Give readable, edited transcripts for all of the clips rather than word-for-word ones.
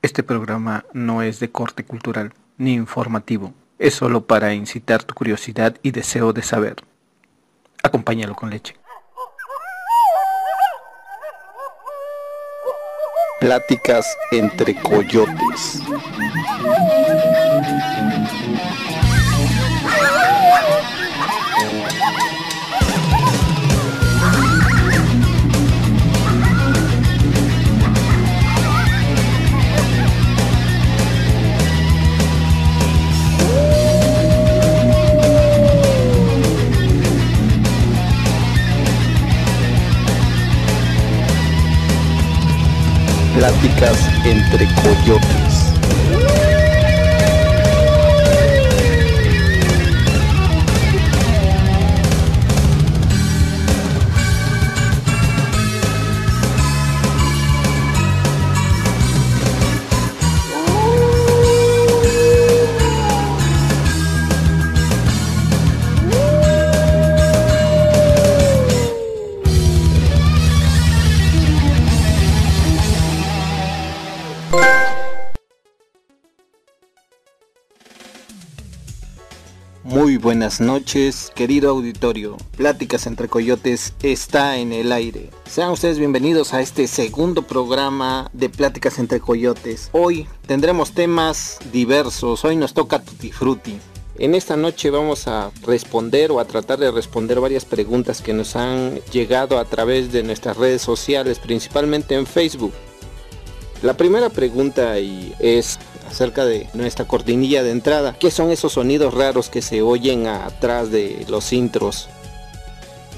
Este programa no es de corte cultural ni informativo, es solo para incitar tu curiosidad y deseo de saber. Acompáñalo con leche. Pláticas entre coyotes. Pláticas entre coyotes. Muy buenas noches, querido auditorio. Pláticas entre coyotes está en el aire. Sean ustedes bienvenidos a este segundo programa de Pláticas entre coyotes. Hoy tendremos temas diversos, hoy nos toca Tutti Frutti. En esta noche vamos a responder o a tratar de responder varias preguntas que nos han llegado a través de nuestras redes sociales, principalmente en Facebook. La primera pregunta es acerca de nuestra cortinilla de entrada. ¿Qué son esos sonidos raros que se oyen atrás de los intros?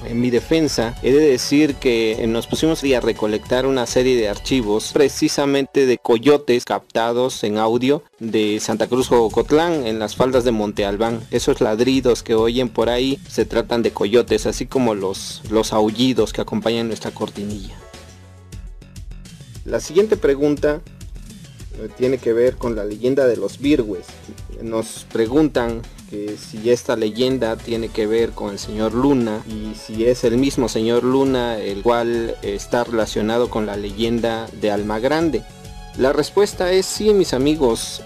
En mi defensa, he de decir que nos pusimos a recolectar una serie de archivos precisamente de coyotes captados en audio de Santa Cruz Jocotlán en las faldas de Monte Albán. Esos ladridos que oyen por ahí se tratan de coyotes, así como los aullidos que acompañan nuestra cortinilla. La siguiente pregunta tiene que ver con la leyenda de los Virgües. Nos preguntan que si esta leyenda tiene que ver con el señor Luna y si es el mismo señor Luna el cual está relacionado con la leyenda de Almagrande. La respuesta es sí, mis amigos.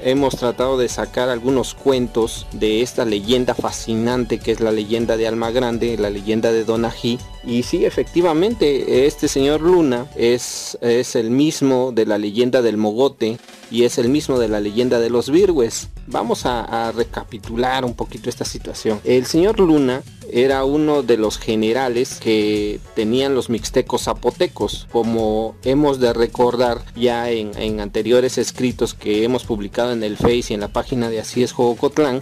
Hemos tratado de sacar algunos cuentos de esta leyenda fascinante que es la leyenda de Almagrande, la leyenda de Donají. Y sí, efectivamente, este señor Luna es el mismo de la leyenda del Mogote y es el mismo de la leyenda de los Virgües. Vamos a recapitular un poquito esta situación. El señor Luna era uno de los generales que tenían los mixtecos zapotecos, como hemos de recordar ya en anteriores escritos que hemos publicado en el Face y en la página de Así es Jocotlán.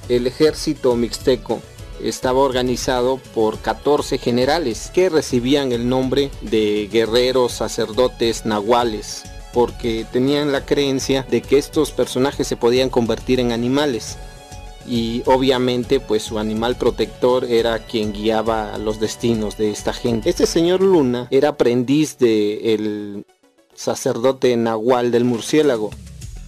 El ejército mixteco estaba organizado por 14 generales que recibían el nombre de guerreros sacerdotes nahuales, porque tenían la creencia de que estos personajes se podían convertir en animales y obviamente pues su animal protector era quien guiaba los destinos de esta gente. Este señor Luna era aprendiz del sacerdote nahual del murciélago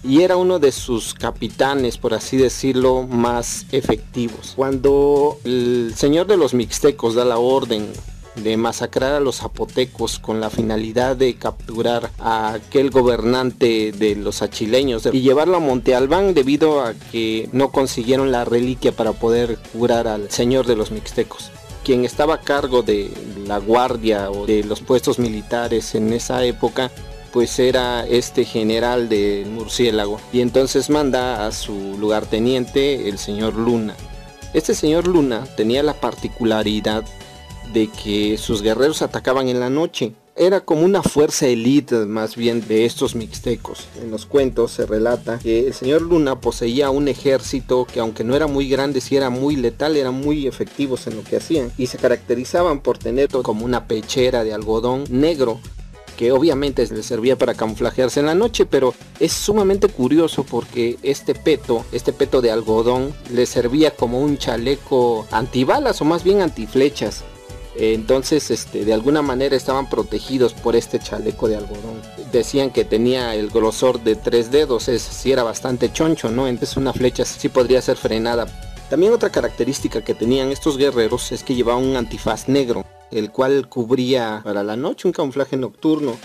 y era uno de sus capitanes, por así decirlo, más efectivos. Cuando el señor de los mixtecos da la orden de masacrar a los zapotecos con la finalidad de capturar a aquel gobernante de los achileños y llevarlo a Monte Albán debido a que no consiguieron la reliquia para poder curar al señor de los mixtecos. Quien estaba a cargo de la guardia o de los puestos militares en esa época pues era este general del murciélago y entonces manda a su lugarteniente, el señor Luna. Este señor Luna tenía la particularidad de que sus guerreros atacaban en la noche. Era como una fuerza élite más bien de estos mixtecos. En los cuentos se relata que el señor Luna poseía un ejército que aunque no era muy grande, sí era muy letal, eran muy efectivos en lo que hacían y se caracterizaban por tener como una pechera de algodón negro que obviamente les servía para camuflajearse en la noche, pero es sumamente curioso porque este peto de algodón les servía como un chaleco antibalas o más bien antiflechas. Entonces de alguna manera estaban protegidos por este chaleco de algodón. Decían que tenía el grosor de 3 dedos, es decir, era bastante choncho, ¿no? Entonces una flecha sí podría ser frenada. También otra característica que tenían estos guerreros es que llevaban un antifaz negro, el cual cubría para la noche un camuflaje nocturno.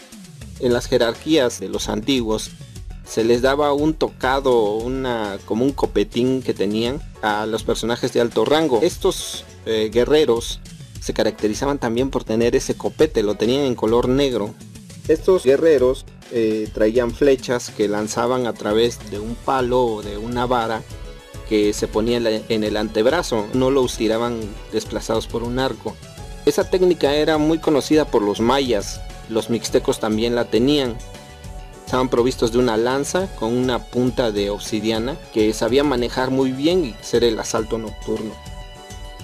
En las jerarquías de los antiguos se les daba un tocado, como un copetín que tenían a los personajes de alto rango. Estos guerreros se caracterizaban también por tener ese copete, lo tenían en color negro. Estos guerreros traían flechas que lanzaban a través de un palo o de una vara que se ponía en el antebrazo, no los tiraban desplazados por un arco. Esa técnica era muy conocida por los mayas, los mixtecos también la tenían. Estaban provistos de una lanza con una punta de obsidiana que sabía manejar muy bien y hacer el asalto nocturno.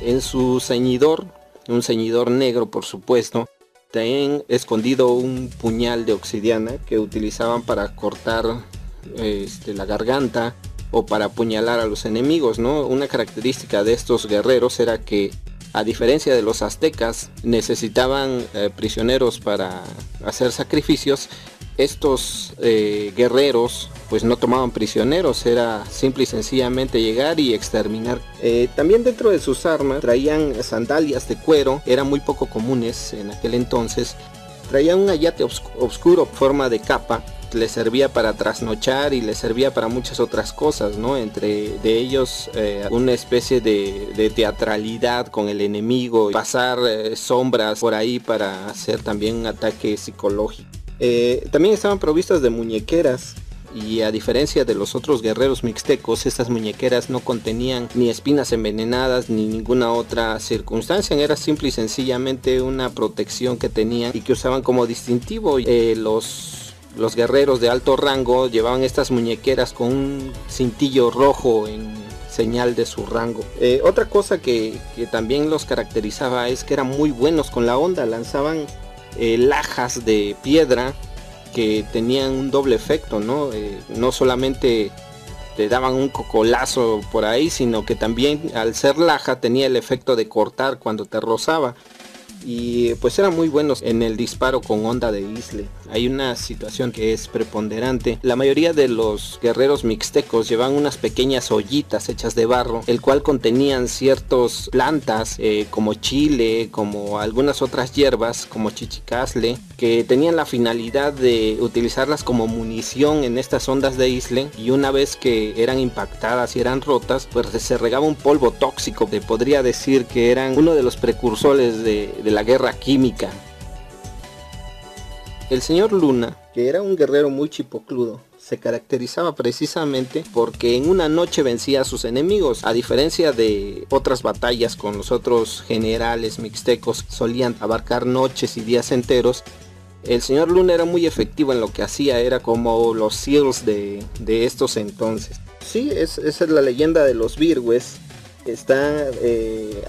En su ceñidor, un ceñidor negro por supuesto, tenían escondido un puñal de obsidiana que utilizaban para cortar la garganta o para apuñalar a los enemigos, ¿no? Una característica de estos guerreros era que, a diferencia de los aztecas, necesitaban prisioneros para hacer sacrificios. Estos guerreros pues no tomaban prisioneros, era simple y sencillamente llegar y exterminar. También dentro de sus armas traían sandalias de cuero, eran muy poco comunes en aquel entonces. Traían un ayate oscuro, forma de capa, que les servía para trasnochar y les servía para muchas otras cosas, ¿no? Entre de ellos una especie de teatralidad con el enemigo, pasar sombras por ahí para hacer también un ataque psicológico. También estaban provistas de muñequeras, y a diferencia de los otros guerreros mixtecos, estas muñequeras no contenían ni espinas envenenadas ni ninguna otra circunstancia. Era simple y sencillamente una protección que tenían y que usaban como distintivo. Los guerreros de alto rango llevaban estas muñequeras con un cintillo rojo en señal de su rango. Otra cosa que también los caracterizaba es que eran muy buenos con la onda, lanzaban lajas de piedra que tenían un doble efecto, ¿no? No solamente te daban un cocolazo por ahí, sino que también al ser laja tenía el efecto de cortar cuando te rozaba. Y pues eran muy buenos en el disparo con onda de isle. Hay una situación que es preponderante. La mayoría de los guerreros mixtecos llevaban unas pequeñas ollitas hechas de barro, el cual contenían ciertas plantas como chile, como algunas otras hierbas como chichicasle, que tenían la finalidad de utilizarlas como munición en estas ondas de isle, y una vez que eran impactadas y eran rotas, pues se regaba un polvo tóxico. Te podría decir que eran uno de los precursores de la guerra química. El señor Luna, que era un guerrero muy chipocludo, se caracterizaba precisamente porque en una noche vencía a sus enemigos. A diferencia de otras batallas con los otros generales mixtecos, solían abarcar noches y días enteros. El señor Luna era muy efectivo en lo que hacía, era como los SEALs de estos entonces. Sí, esa es la leyenda de los virgües. Está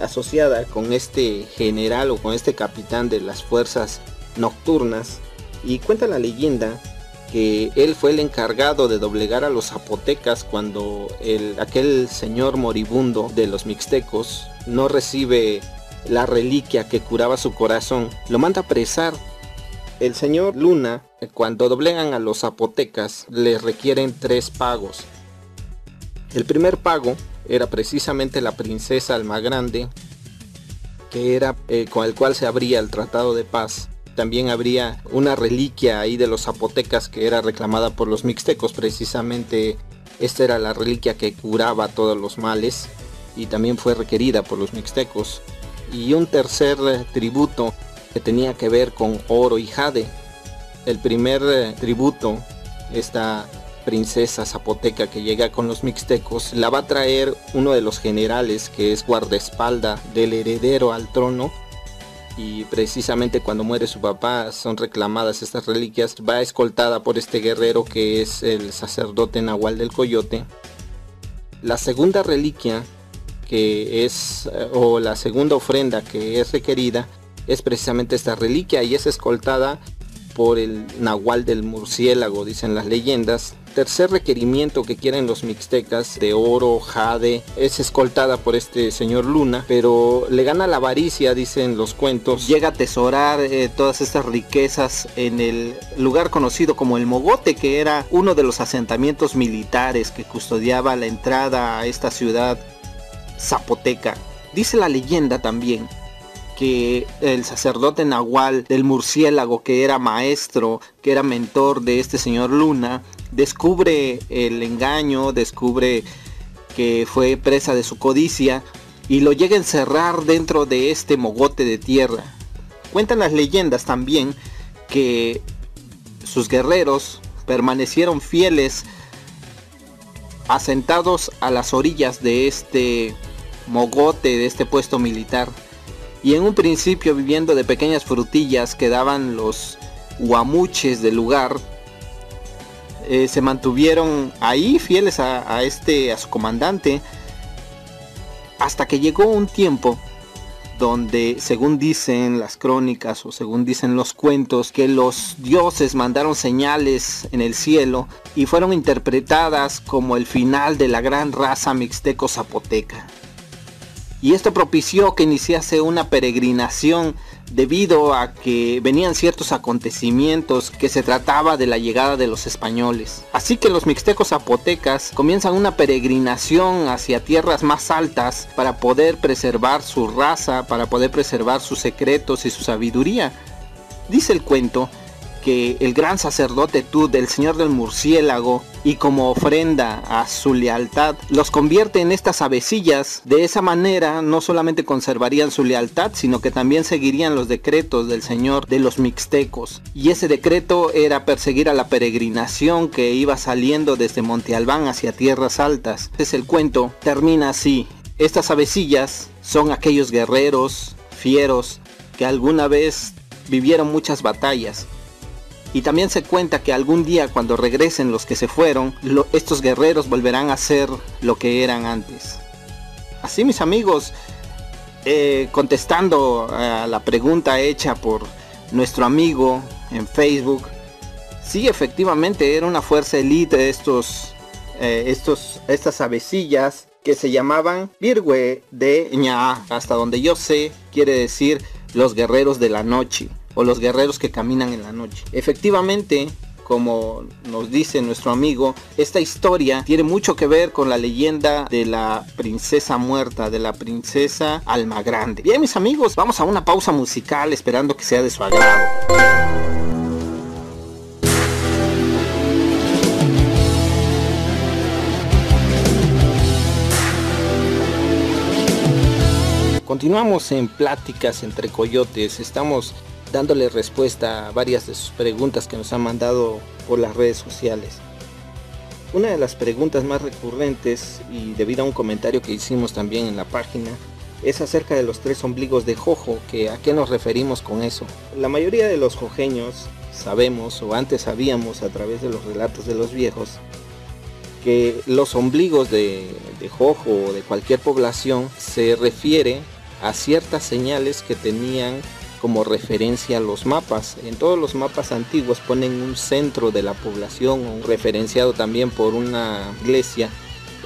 asociada con este general o con este capitán de las fuerzas nocturnas, y cuenta la leyenda que él fue el encargado de doblegar a los zapotecas cuando aquel señor moribundo de los mixtecos no recibe la reliquia que curaba su corazón, lo manda a apresar. El señor Luna, cuando doblegan a los zapotecas, les requieren 3 pagos. El primer pago era precisamente la princesa Almagrande, que era con el cual se abría el tratado de paz. También habría una reliquia ahí de los zapotecas que era reclamada por los mixtecos. Precisamente esta era la reliquia que curaba todos los males y también fue requerida por los mixtecos. Y un tercer tributo que tenía que ver con oro y jade. El primer tributo, esta princesa zapoteca que llega con los mixtecos, la va a traer uno de los generales que es guardaespaldas del heredero al trono, y precisamente cuando muere su papá son reclamadas estas reliquias. Va escoltada por este guerrero que es el sacerdote Nahual del Coyote. La segunda reliquia que es, o la segunda ofrenda que es requerida, es precisamente esta reliquia, y es escoltada por el Nahual del Murciélago, dicen las leyendas. Tercer requerimiento que quieren los mixtecas, de oro, jade, es escoltada por este señor Luna, pero le gana la avaricia, dicen los cuentos. Llega a atesorar todas estas riquezas en el lugar conocido como el Mogote, que era uno de los asentamientos militares que custodiaba la entrada a esta ciudad zapoteca. Dice la leyenda también que el sacerdote Nahual del Murciélago, que era maestro, que era mentor de este señor Luna, descubre el engaño, descubre que fue presa de su codicia y lo llega a encerrar dentro de este mogote de tierra. Cuentan las leyendas también que sus guerreros permanecieron fieles, asentados a las orillas de este mogote, de este puesto militar, y en un principio viviendo de pequeñas frutillas que daban los guamuches del lugar. Se mantuvieron ahí fieles a su comandante, hasta que llegó un tiempo donde, según dicen las crónicas o según dicen los cuentos, que los dioses mandaron señales en el cielo y fueron interpretadas como el final de la gran raza mixteco-zapoteca. Y esto propició que iniciase una peregrinación debido a que venían ciertos acontecimientos, que se trataba de la llegada de los españoles. Así que los mixtecos zapotecas comienzan una peregrinación hacia tierras más altas para poder preservar su raza, para poder preservar sus secretos y su sabiduría. Dice el cuento que el gran sacerdote Tut, el señor del murciélago, y como ofrenda a su lealtad, los convierte en estas avecillas. De esa manera no solamente conservarían su lealtad, sino que también seguirían los decretos del señor de los mixtecos. Y ese decreto era perseguir a la peregrinación que iba saliendo desde Monte Albán hacia tierras altas. Entonces el cuento termina así: estas avecillas son aquellos guerreros fieros que alguna vez vivieron muchas batallas. Y también se cuenta que algún día, cuando regresen los que se fueron, estos guerreros volverán a ser lo que eran antes. Así, mis amigos, contestando a la pregunta hecha por nuestro amigo en Facebook, sí, efectivamente era una fuerza élite de estas avecillas que se llamaban Birgue de Ña. Hasta donde yo sé, quiere decir los guerreros de la noche, o los guerreros que caminan en la noche. Efectivamente, como nos dice nuestro amigo, esta historia tiene mucho que ver con la leyenda de la princesa muerta, de la princesa Almagrande. Bien, mis amigos, vamos a una pausa musical, esperando que sea de su agrado. Continuamos en Pláticas entre Coyotes. Estamos dándole respuesta a varias de sus preguntas que nos han mandado por las redes sociales. Una de las preguntas más recurrentes, y debido a un comentario que hicimos también en la página, es acerca de los 3 ombligos de Jojo, que a qué nos referimos con eso. La mayoría de los jojeños sabemos, o antes sabíamos a través de los relatos de los viejos, que los ombligos de Jojo o de cualquier población se refiere a ciertas señales que tenían como referencia a los mapas. En todos los mapas antiguos ponen un centro de la población, o referenciado también por una iglesia.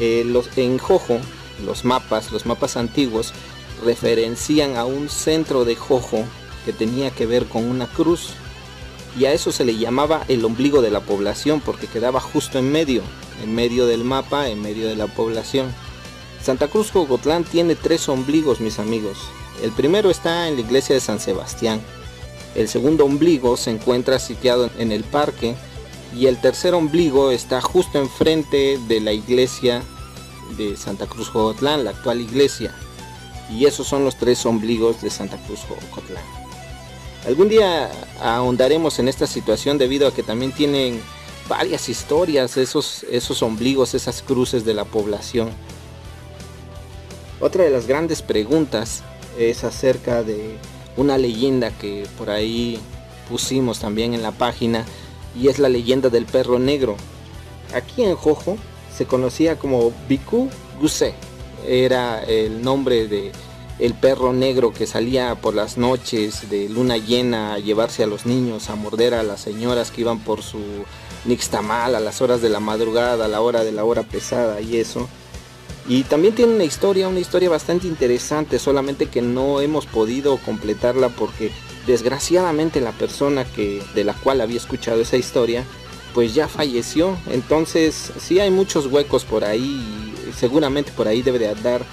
En Jojo, los mapas antiguos referencian a un centro de Jojo que tenía que ver con una cruz, y a eso se le llamaba el ombligo de la población, porque quedaba justo en medio del mapa, en medio de la población. Santa Cruz Jocotlán tiene 3 ombligos, mis amigos. El primero está en la iglesia de San Sebastián, el segundo ombligo se encuentra sitiado en el parque, y el tercer ombligo está justo enfrente de la iglesia de Santa Cruz Jocotlán, la actual iglesia. Y esos son los 3 ombligos de Santa Cruz Jocotlán. Algún día ahondaremos en esta situación, debido a que también tienen varias historias esos ombligos, esas cruces de la población. Otra de las grandes preguntas es acerca de una leyenda que por ahí pusimos también en la página, y es la leyenda del perro negro. Aquí en Jojo se conocía como Biku Guse, era el nombre de el perro negro que salía por las noches de luna llena a llevarse a los niños, a morder a las señoras que iban por su nixtamal a las horas de la madrugada, a la hora pesada y eso. Y también tiene una historia bastante interesante, solamente que no hemos podido completarla porque desgraciadamente la persona de la cual había escuchado esa historia pues ya falleció. Entonces sí hay muchos huecos por ahí, y seguramente por ahí debe de andar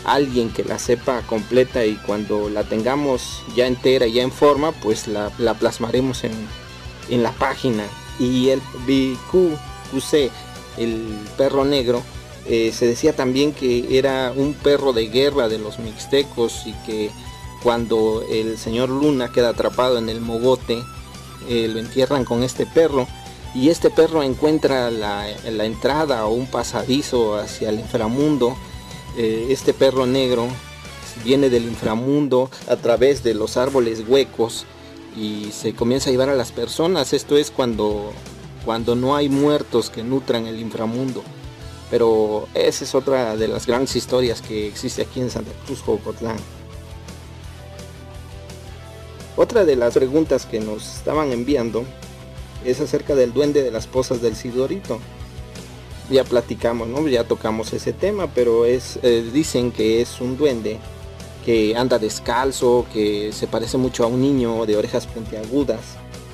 alguien que la sepa completa, y cuando la tengamos ya entera, ya en forma, pues la plasmaremos en la página. Y el Biku Cusé, el perro negro, se decía también que era un perro de guerra de los mixtecos y que cuando el señor Luna queda atrapado en el mogote, lo entierran con este perro y este perro encuentra la entrada o un pasadizo hacia el inframundo. Este perro negro viene del inframundo a través de los árboles huecos y se comienza a llevar a las personas. Esto es cuando no hay muertos que nutran el inframundo. Pero esa es otra de las grandes historias que existe aquí en Santa Cruz, Jocotlán. Otra de las preguntas que nos estaban enviando es acerca del duende de las pozas del Sidorito. Ya platicamos, ¿no? Ya tocamos ese tema, pero dicen que es un duende que anda descalzo, que se parece mucho a un niño de orejas puntiagudas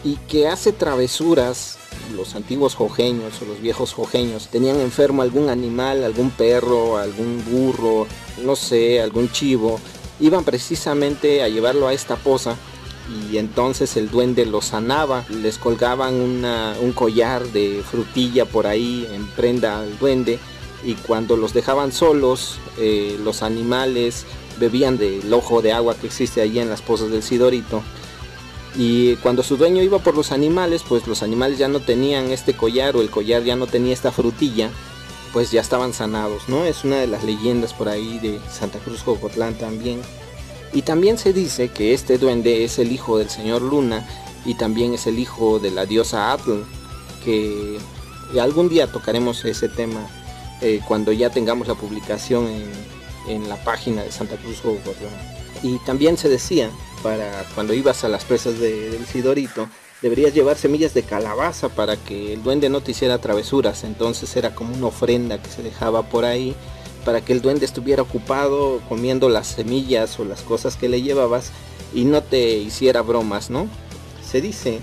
y que hace travesuras. Los antiguos jojeños o los viejos jojeños tenían enfermo algún animal, algún perro, algún burro, no sé, algún chivo. Iban precisamente a llevarlo a esta poza y entonces el duende los sanaba. Les colgaban un collar de frutilla por ahí en prenda al duende y cuando los dejaban solos, los animales bebían del ojo de agua que existe allí en las pozas del Sidorito. Y cuando su dueño iba por los animales, pues los animales ya no tenían este collar o el collar ya no tenía esta frutilla, pues ya estaban sanados, ¿no? Es una de las leyendas por ahí de Santa Cruz, Jocotlán también. Y también se dice que este duende es el hijo del señor Luna y también es el hijo de la diosa Atl, que algún día tocaremos ese tema cuando ya tengamos la publicación en la página de Santa Cruz, Jocotlán. Y también se decía, para cuando ibas a las presas del Sidorito, deberías llevar semillas de calabaza para que el duende no te hiciera travesuras. Entonces era como una ofrenda que se dejaba por ahí para que el duende estuviera ocupado comiendo las semillas o las cosas que le llevabas y no te hiciera bromas, ¿no? Se dice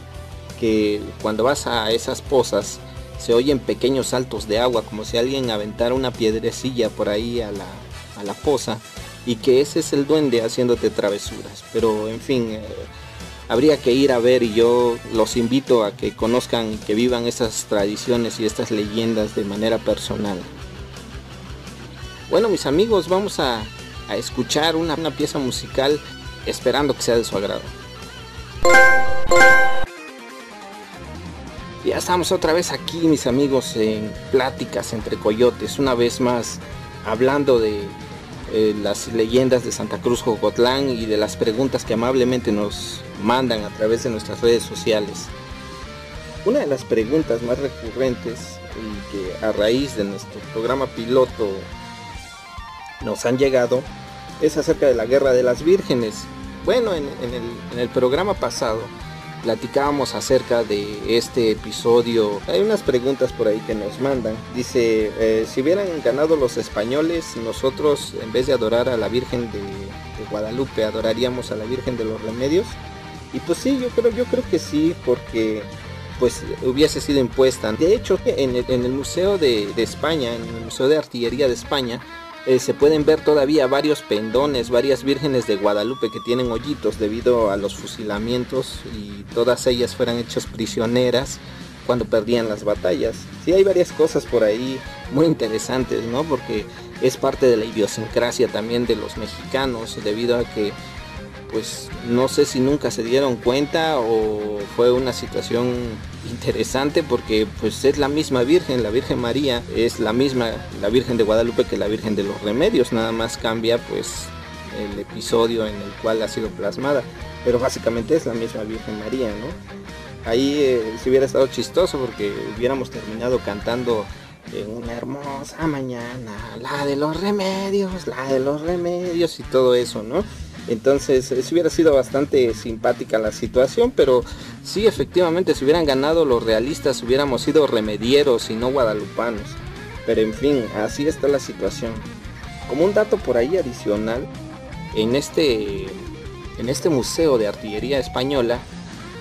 que cuando vas a esas pozas se oyen pequeños saltos de agua, como si alguien aventara una piedrecilla por ahí a la poza, y que ese es el duende haciéndote travesuras. Pero en fin, habría que ir a ver y yo los invito a que conozcan y que vivan estas tradiciones y estas leyendas de manera personal. Bueno, mis amigos, vamos a escuchar una pieza musical esperando que sea de su agrado. Ya estamos otra vez aquí, mis amigos, en Pláticas entre Coyotes, una vez más hablando de las leyendas de Santa Cruz, Jocotlán y de las preguntas que amablemente nos mandan a través de nuestras redes sociales. Una de las preguntas más recurrentes y que a raíz de nuestro programa piloto nos han llegado es acerca de la Guerra de las Vírgenes. Bueno, en el programa pasado platicábamos acerca de este episodio. Hay unas preguntas por ahí que nos mandan. Dice, si hubieran ganado los españoles, nosotros en vez de adorar a la Virgen de Guadalupe, adoraríamos a la Virgen de los Remedios. Y pues sí, yo creo que sí, porque pues hubiese sido impuesta. De hecho, en el Museo de España, en el Museo de Artillería de España, se pueden ver todavía varios pendones, varias vírgenes de Guadalupe que tienen hoyitos debido a los fusilamientos y todas ellas fueran hechas prisioneras cuando perdían las batallas. Sí, hay varias cosas por ahí muy interesantes, ¿no? Porque es parte de la idiosincrasia también de los mexicanos, debido a que pues no sé si nunca se dieron cuenta o fue una situación interesante, porque pues es la misma Virgen, la Virgen María es la misma, la Virgen de Guadalupe, que la Virgen de los Remedios, nada más cambia pues el episodio en el cual ha sido plasmada, pero básicamente es la misma Virgen María, ¿no? Ahí si hubiera estado chistoso porque hubiéramos terminado cantando una hermosa mañana, la de los remedios y todo eso, ¿no? Entonces si hubiera sido bastante simpática la situación, pero sí, efectivamente, si hubieran ganado los realistas hubiéramos sido remedieros y no guadalupanos. Pero en fin, así está la situación. Como un dato por ahí adicional, en este museo de artillería española,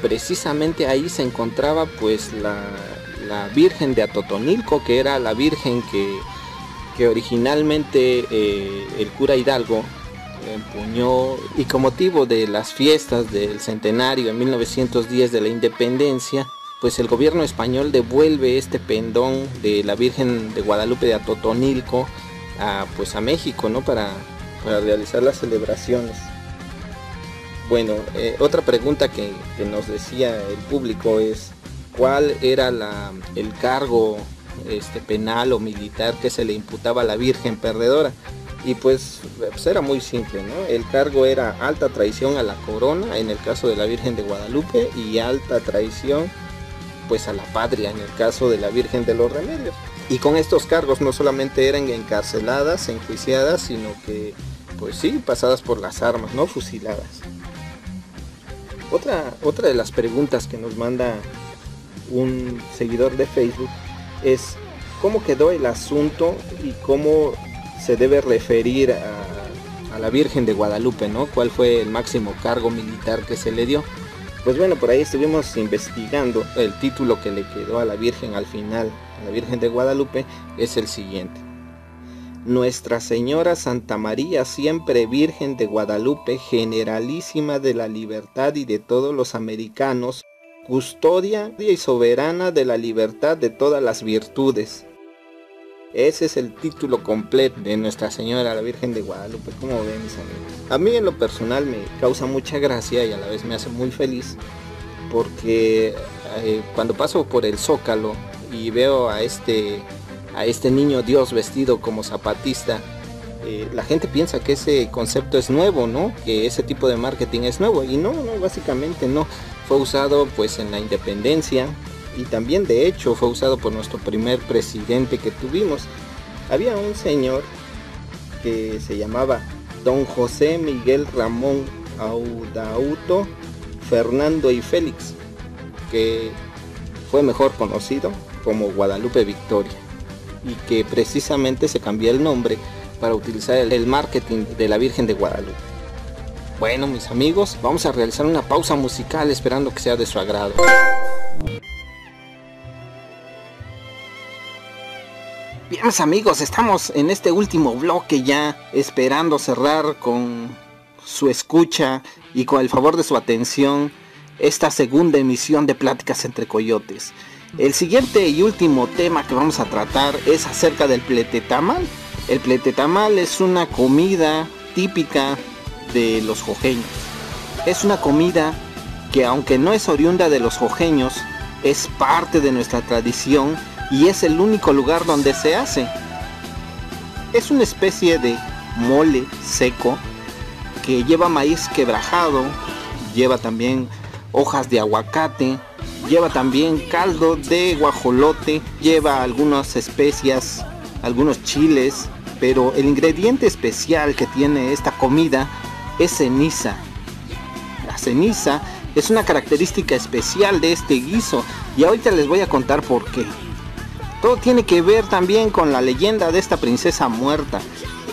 precisamente ahí se encontraba pues la Virgen de Atotonilco, que era la Virgen que originalmente el cura Hidalgo empuñó, y con motivo de las fiestas del centenario en 1910 de la independencia, pues el gobierno español devuelve este pendón de la Virgen de Guadalupe de Atotonilco a México, ¿no? Para realizar las celebraciones. Bueno, otra pregunta que nos decía el público es ¿cuál era el cargo penal o militar que se le imputaba a la Virgen Perdedora? Y pues era muy simple, ¿no? El cargo era alta traición a la corona en el caso de la Virgen de Guadalupe y alta traición pues a la patria en el caso de la Virgen de los Remedios. Y con estos cargos no solamente eran encarceladas, enjuiciadas, sino que pues sí, pasadas por las armas, ¿no? Fusiladas. Otra de las preguntas que nos manda un seguidor de Facebook es ¿cómo quedó el asunto y cómo se debe referir a la Virgen de Guadalupe, ¿no? ¿Cuál fue el máximo cargo militar que se le dio? Pues bueno, por ahí estuvimos investigando. El título que le quedó a la Virgen al final, a la Virgen de Guadalupe, es el siguiente: Nuestra Señora Santa María, siempre Virgen de Guadalupe, Generalísima de la Libertad y de todos los americanos, custodia y soberana de la libertad de todas las virtudes. Ese es el título completo de Nuestra Señora la Virgen de Guadalupe. ¿Cómo ven, mis amigos? A mí en lo personal me causa mucha gracia y a la vez me hace muy feliz, porque cuando paso por el Zócalo y veo a este niño Dios vestido como zapatista, la gente piensa que ese concepto es nuevo, ¿no? Que ese tipo de marketing es nuevo, y no, básicamente no. Fue usado pues en la independencia, y también de hecho fue usado por nuestro primer presidente que tuvimos. Había un señor que se llamaba Don José Miguel Ramón Audauto Fernando y Félix, que fue mejor conocido como Guadalupe Victoria, y que precisamente se cambió el nombre para utilizar el marketing de la Virgen de Guadalupe. Bueno, mis amigos, vamos a realizar una pausa musical esperando que sea de su agrado. Bien, mis amigos, estamos en este último bloque ya, esperando cerrar con su escucha y con el favor de su atención esta segunda emisión de Pláticas entre Coyotes. El siguiente y último tema que vamos a tratar es acerca del pletetamal. El pletetamal es una comida típica de los jojeños. Es una comida que, aunque no es oriunda de los jojeños, es parte de nuestra tradición y es el único lugar donde se hace. Es una especie de mole seco que lleva maíz quebrajado, lleva también hojas de aguacate, lleva también caldo de guajolote, lleva algunas especias, algunos chiles, pero el ingrediente especial que tiene esta comida es ceniza. La ceniza es una característica especial de este guiso y ahorita les voy a contar por qué. Todo tiene que ver también con la leyenda de esta princesa muerta.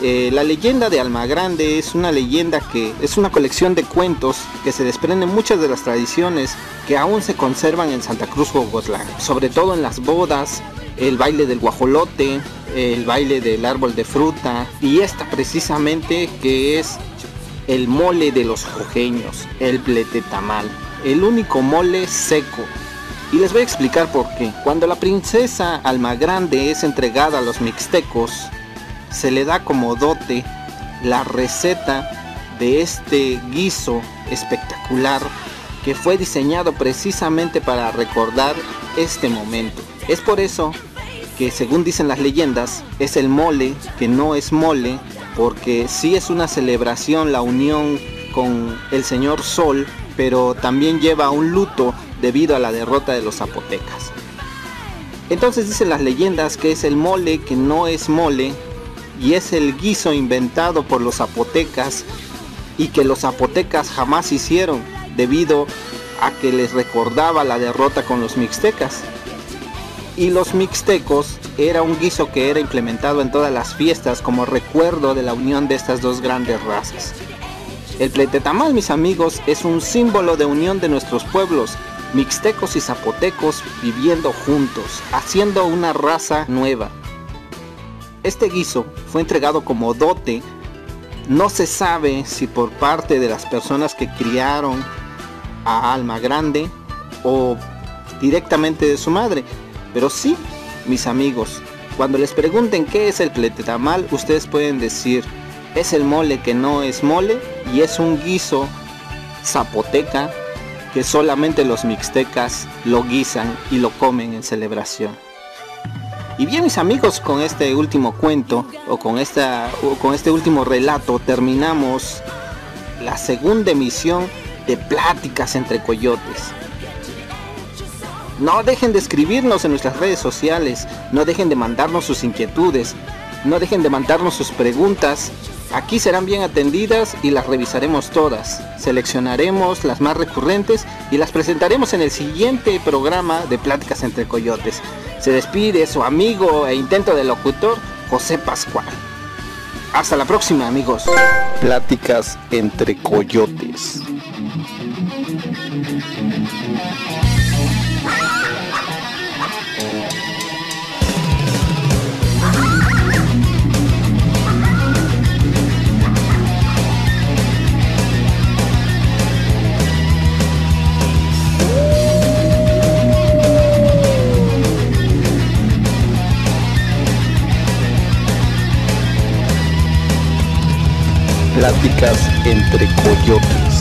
La leyenda de Almagrande es una leyenda que es una colección de cuentos que se desprenden muchas de las tradiciones que aún se conservan en Santa Cruz, Ocotlán. Sobre todo en las bodas, el baile del guajolote, el baile del árbol de fruta y esta precisamente que es el mole de los jojeños, el pletetamal, el único mole seco. Y les voy a explicar por qué. Cuando la princesa Almagrande es entregada a los mixtecos, se le da como dote la receta de este guiso espectacular que fue diseñado precisamente para recordar este momento. Es por eso que, según dicen las leyendas, es el mole que no es mole, porque sí es una celebración la unión con el señor Sol, pero también lleva un luto debido a la derrota de los zapotecas. Entonces dicen las leyendas que es el mole que no es mole y es el guiso inventado por los zapotecas y que los zapotecas jamás hicieron debido a que les recordaba la derrota con los mixtecas. Y los mixtecos era un guiso que era implementado en todas las fiestas como recuerdo de la unión de estas dos grandes razas. El pletetamal, mis amigos, es un símbolo de unión de nuestros pueblos, mixtecos y zapotecos viviendo juntos, haciendo una raza nueva. Este guiso fue entregado como dote. No se sabe si por parte de las personas que criaron a Almagrande o directamente de su madre. Pero sí, mis amigos, cuando les pregunten qué es el pletamal, ustedes pueden decir, es el mole que no es mole y es un guiso zapoteca que solamente los mixtecas lo guisan y lo comen en celebración. Y bien, mis amigos, con este último cuento o con este último relato terminamos la segunda emisión de Pláticas entre Coyotes. No dejen de escribirnos en nuestras redes sociales, no dejen de mandarnos sus inquietudes, no dejen de mandarnos sus preguntas. Aquí serán bien atendidas y las revisaremos todas. Seleccionaremos las más recurrentes y las presentaremos en el siguiente programa de Pláticas entre Coyotes. Se despide su amigo e intento de locutor, José Pascual. Hasta la próxima, amigos. Pláticas entre Coyotes. Pláticas entre Coyotes.